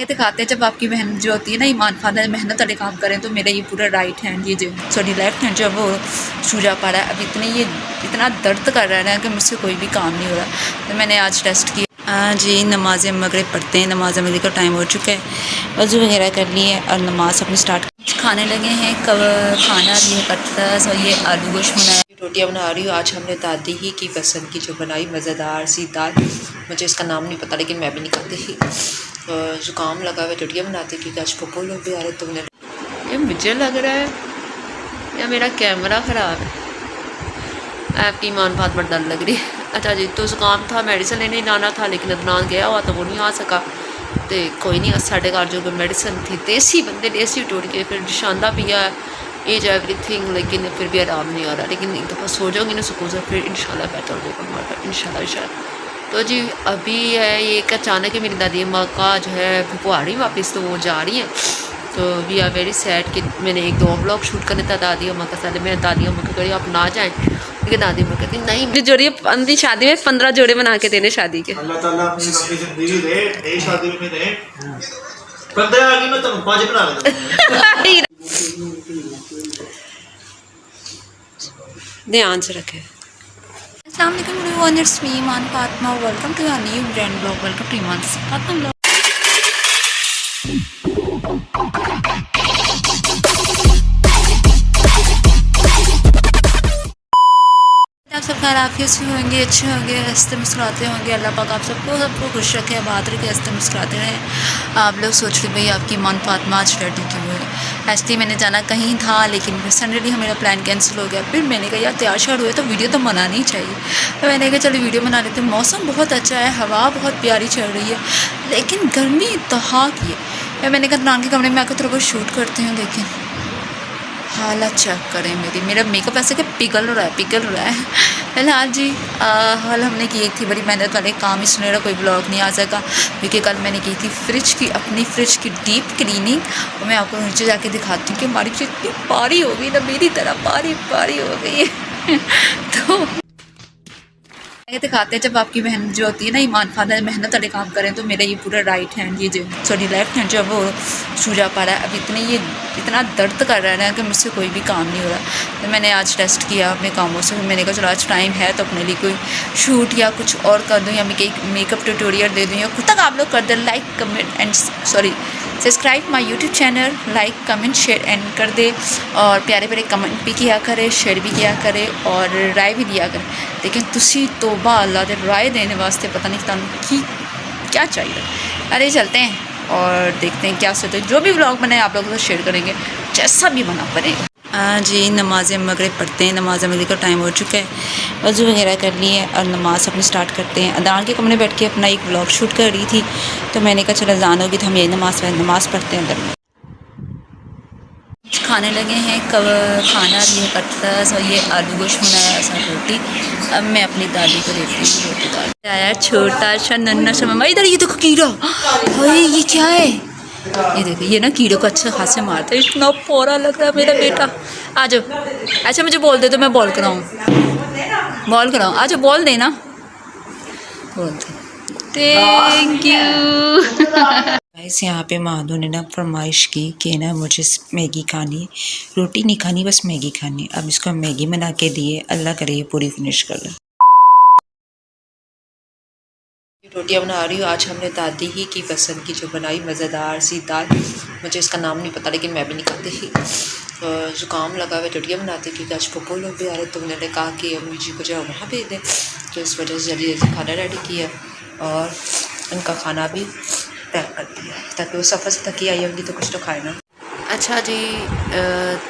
ये दिखाते हैं जब आपकी बहन जो होती है ना, ईमान फादर मेहनत वाले काम करें, तो मेरा ये पूरा राइट हैंड, ये जो सॉरी लेफ्ट हैंड जो है वो सूजा पा रहा है। अब इतना दर्द कर रहा है ना कि मुझसे कोई भी काम नहीं हो रहा। तो मैंने आज टेस्ट किया जी। नमाज मगरिब पढ़ते हैं, नमाज मगरिब का टाइम हो चुका है, वज़ू वगैरह कर लिए और नमाज अपनी स्टार्ट खाने लगे हैं। कब खाना ये कटता और ये आलू गोश्त बनाया, रोटियाँ बना रही हूँ। आज हमने दादी ही की पसंद की जो बनाई मज़ेदार सी दाल, मुझे इसका नाम नहीं पता लेकिन मैं भी नहीं खाती थी। ज़ुकाम लगा हुआ, रोटियाँ बनाती क्योंकि आज पप्पू लोग भी आ रहे। तुमने ये मुझे लग रहा है या मेरा कैमरा ख़राब है, आपकी ईमान बात बड़ी डर लग रही है। अच्छा जी, तो ज़ुकाम था, मेडिसिन लेने जाना था लेकिन अदनान गया हुआ तो वो नहीं आ सका। तो कोई नहीं, साढ़े घर जो मेडिसिन थी देसी बंदे देसी टूट के फिर शानदा पिया एज एवरीथिंग, लेकिन फिर भी आराम नहीं आ रहा। लेकिन एक दफ़ा सो जाऊँगी ना सुकून से, फिर इंशाल्लाह बेहतर हो जाएगा हमारा, इंशाल्लाह। तो जी अभी है ये एक अचानक ही मेरी दादी अम्मा का जो है बुआड़ी वापस, तो वो जा रही है। तो वी आर वेरी सैड कि मैंने एक दो ब्लॉग शूट करने था दादी अम्मा का साथ। मैं दादी अम्मा को करी आप ना जाएँ, लेकिन दादी अम्मा कहती नहीं, मुझे जोड़ी अपनी शादी में 15 जोड़े बना के देने शादी के। अल्लाह ताला अपनी लंबी जिंदगी दे, नई शादी में दे। 15 आ गई मैं तुम 5 बना दूंगा। ध्यान से रखे। अस्सलाम वालेकुम everyone, it's me Iman Fatima, welcome to our new brand blog, welcome to Iman Fatima blog. आप सब खैर आफियत से होंगे, अच्छे होंगे, हंसते मुस्कुराते होंगे। अल्लाह पाक आप सबको खुश रखे, आबाद रखे, हंसते मुस्कुराते रहें। आप लोग सोच रहे भाई आपकी ईमान फातिमा आज रेडी क्यों हुई। एक्चुअली मैंने जाना कहीं था लेकिन सडनली मेरा प्लान कैंसिल हो गया। फिर मैंने कहा यार तैयार श्यार हुए तो वीडियो तो बनानी ही चाहिए। तो मैंने कहा चलो वीडियो बना लेते हैं। मौसम बहुत अच्छा है, हवा बहुत प्यारी चल रही है, लेकिन गर्मी इंतहा की है। मैंने कहा नान के कमरे में आकर थोड़ा बहुत शूट करते हैं, लेकिन हालत चेक करें मेरा मेकअप ऐसे कि पिघल रहा है। फिलहाल जी हाल हमने की थी बड़ी मेहनत वाले काम, इसलिए कोई ब्लॉग नहीं आ सका क्योंकि कल मैंने की थी अपनी फ्रिज की डीप क्लीनिंग। और मैं आपको नीचे जाके दिखाती हूँ कि हमारी फ्रिज इतनी पारी हो गई ना, मेरी तरह पारी हो गई है। तो ये दिखाते हैं जब आपकी बहन जो होती है ना, ईमान फादर मेहनत वाले काम करें, तो मेरा ये पूरा राइट हैंड, ये जो सॉरी लेफ्ट हैंड जो है वो सूजा पा रहा है। अब इतना दर्द कर रहा है ना कि मुझसे कोई भी काम नहीं हो रहा। तो मैंने आज टेस्ट किया अपने कामों से। मैंने कहा चलो आज टाइम है तो अपने लिए कोई शूट या कुछ और कर दूँ, या मैं मेकअप ट्यूटोरियल दे दूँ, या खुद तक आप लोग कर दें। Like comment and subscribe my YouTube channel, like comment share and कर दे, और प्यारे प्यारे कमेंट भी किया करे, शेयर भी किया करे और राय भी दिया करे। लेकिन तुसी तोबा अल्लाह दे राय देने वास्ते पता नहीं कि क्या चाहिए। अरे चलते हैं और देखते हैं क्या सोचते हैं। जो भी व्लॉग बने आप लोगों से शेयर करेंगे, जैसा भी बना बनेगा। जी नमाज मगरिब पढ़ते हैं, नमाज मगरिब का टाइम हो चुका है, वज़ू वगैरह कर लिए और नमाज़ अपनी स्टार्ट करते हैं। अदान के कमरे बैठ के अपना एक व्लॉग शूट कर रही थी, तो मैंने कहा चलो अज़ान होगी तो हम यही नमाज़ पढ़ते हैं अंदर में। खाने लगे हैं। कब खाना ये कटता और ये आलू गोश्त बनाया सा रोटी। अब मैं अपनी दादी को देती हूँ रोटी दाल। आया छोटा सा नन्ना सा मम्मा, इधर ये देखो कीड़ा, भाई ये क्या है, ये देखो ये ना कीड़ों को अच्छे खासे मारता है। इतना पोरा लग रहा है मेरा बेटा। आ जाओ, अच्छा मुझे बोल दे तो मैं बॉल कराऊँ, आ जाओ बॉल देना, बोल दे। Thank you. गाइस यहाँ पे माधो ने ना फरमाइश की कि ना मुझे मैगी खानी है, रोटी नहीं खानी, बस मैगी खानी है। अब इसको मैगी बना के दिए, अल्लाह करे ये पूरी फिनिश कर ले। रोटियाँ बना रही हूँ। आज हमने दादी ही की पसंद की जो बनाई मज़ेदार सी दाल, मुझे इसका नाम नहीं पता लेकिन मैं भी नहीं खाती थी। ज़ुकाम लगा हुआ, रोटियाँ बनाते क्योंकि आज पप्पू लोग भी आ रहे। तो उन्होंने कहा कि अम्मी जी को जो वहाँ भेज दें, तो इस वजह से जल्दी जल्दी खाना रेडी किया और उनका खाना भी पैक कर दिया ताकि वो सफ़र से थकी आई होंगी तो कुछ तो खाए ना। अच्छा जी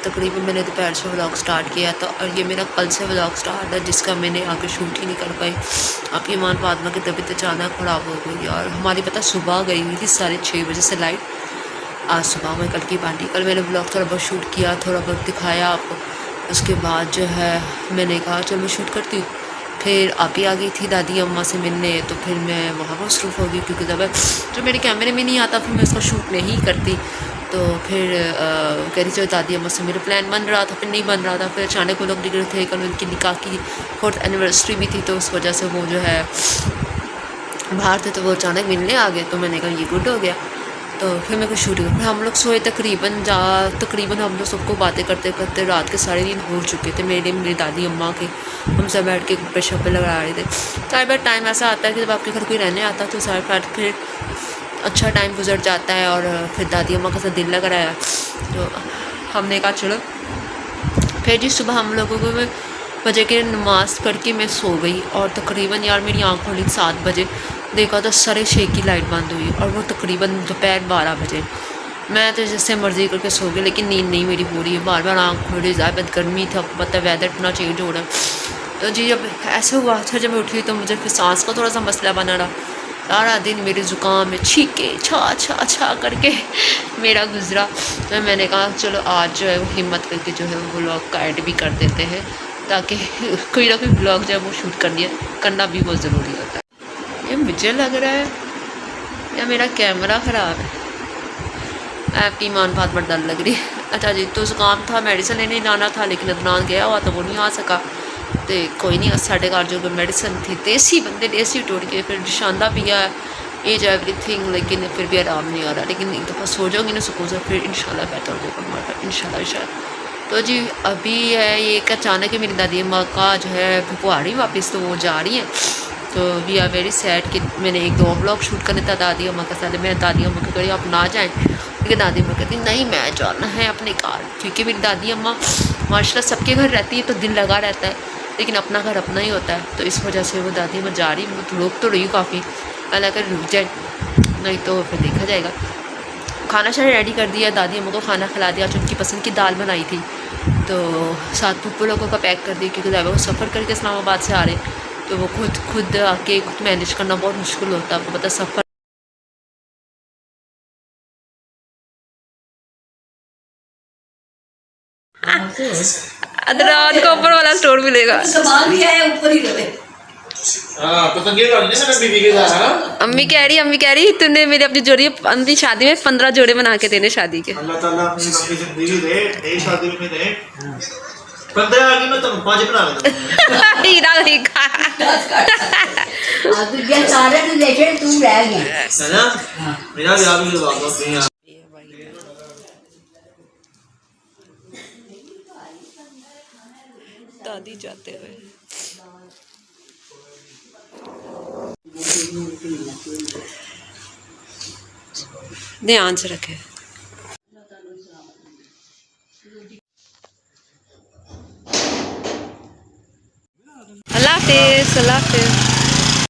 तकरीबन मैंने दोपहर से व्लॉग स्टार्ट किया था और ये मेरा कल से व्लॉग स्टार्ट है जिसका मैंने आगे शूट ही नहीं कर पाई। आपकी ईमान फातिमा की तबीयत अचानक ख़राब हो गई और हमारी पता सुबह गई हुई थी 6:30 बजे से लाइट। आज सुबह में कल की पार्टी, कल मैंने व्लॉग थोड़ा बहुत शूट किया, थोड़ा बहुत दिखाया आपको। उसके बाद जो है मैंने कहा चलो मैं शूट करती हूँ। फिर आप ही आ गई थी दादी अम्मा से मिलने, तो फिर मैं वहाँ पर मसरूफ़ हो गई क्योंकि जब जो मेरे कैमरे में नहीं आता फिर मैं उसको शूट नहीं करती। तो फिर कह रही चलो दादी अम्मा से मेरा प्लान बन रहा था, फिर नहीं बन रहा था। फिर अचानक वो लोग निकले थे, कल उनकी निकाह की 4th एनिवर्सरी भी थी, तो उस वजह से वो जो है बाहर थे, तो वो अचानक मिलने आ गए। तो मैंने कहा ये गुड हो गया। तो फिर मैं कुछ शूट किया। फिर हम लोग सोए तकरीबन हम लोग सबको बातें करते करते रात के 3:30 हो चुके थे। मेरी दादी अम्मा के हम सब बैठ के गप्पे शप्पे लगा रहे थे। कई बार टाइम ऐसा आता है कि जब आपके घर कोई रहने आता है तो सारे बात फिर अच्छा टाइम गुजर जाता है। और फिर दादी अम्मा का साथ दिल लग रहा है तो हमने कहा चलो। फिर जी सुबह हम लोगों को बजे की नमाज़ पढ़ के मैं सो गई और तकरीबन यार मेरी आँख खुली 7 बजे। देखा तो सारे छः की लाइट बंद हुई और वो तकरीबन दोपहर 12 बजे। मैं तो जैसे मर्ज़ी करके सो गई लेकिन नींद नहीं मेरी पूरी है। बार बार आँख खुल रही, ज़्यादा गर्मी था, पता वेदर इतना चेंज हो रहा है। तो जी जब ऐसे हुआ अच्छा जब मैं उठी तो मुझे फिर सांस का थोड़ा सा मसला बना रहा। सारा दिन मेरे ज़ुकाम में छीके छा छा छा करके मेरा गुजरा। तो मैंने कहा चलो आज जो है वो हिम्मत करके जो है वो व्लॉग का ऐड भी कर देते हैं ताकि कोई ना कोई ब्लॉग जो है वो शूट करना भी बहुत ज़रूरी होता है। ये मुझे लग रहा है या मेरा कैमरा ख़राब है। आपकी ईमान बात बड़ा डर लग रही है। अच्छा जी तो ज़ुकाम था, मेडिसिन लेने जाना था लेकिन अदनान गया हुआ तो वो नहीं आ सका। तो कोई नहीं साढ़े घर जो मेडिसिन थी देसी बंदे देसी टोड़ के फिर शांदा पिया एज एवरीथिंग लेकिन फिर भी आराम नहीं आ रहा। लेकिन एक दफ़ा सो जाऊँगी ना सुकून से फिर इंशाल्लाह बेहतर होगा हमारा इंशाल्लाह। तो जी अभी है ये एक अचानक ही मेरी दादी अम्मा का जो है बुहारी वापस तो वो जा रही हैं। तो वी आर वेरी सैड कि मैंने 1-2 ब्लॉग शूट करने था दादी अम्मा का साथ। मैं दादी अम्मा को कही आप ना जाएँ लेकिन दादी अम्मा कहती नहीं मैं जाना है अपने घर। क्योंकि मेरी दादी अम्मा माशाल्लाह सबके घर रहती है तो दिल लगा रहता है लेकिन अपना घर अपना ही होता है। तो इस वजह से वो दादी अम्मा जा रही है। लोग तो रही काफ़ी मैं अगर रुक जाए नहीं तो फिर देखा जाएगा। खाना शाना रेडी कर दिया, दादी अम्मा को खाना खिला दिया जो उनकी पसंद की दाल बनाई थी। तो साथ पुप्पू लोगों का पैक कर दिया क्योंकि वो सफ़र करके इस्लामाबाद से आ रहे तो वो खुद आके खुद मैनेज करना बहुत मुश्किल होता है। आपको पता सफ़र अदरात का ऊपर वाला स्टोर मिलेगा। सामान भी है ऊपर ही रहे। पतंगे लड़ने मेरे बीवी के साथ हाँ? अम्मी कह रही तूने मेरी अपनी जोड़ी अपनी शादी में 15 जोड़े बना के देने शादी के। अल्लाह ताला अपनी लंबी जिंदगी दे नई शादी में दे। 15 आ गई मैं तुम 5 बना दूंगा। हीरा नहीं खा अब ये सारे रिलेशन तू रह गया है ना मेरा ब्याह भी करवा दो अपने दादी जाते हुए ध्यान से रखे। अल्लाह हाफिज़।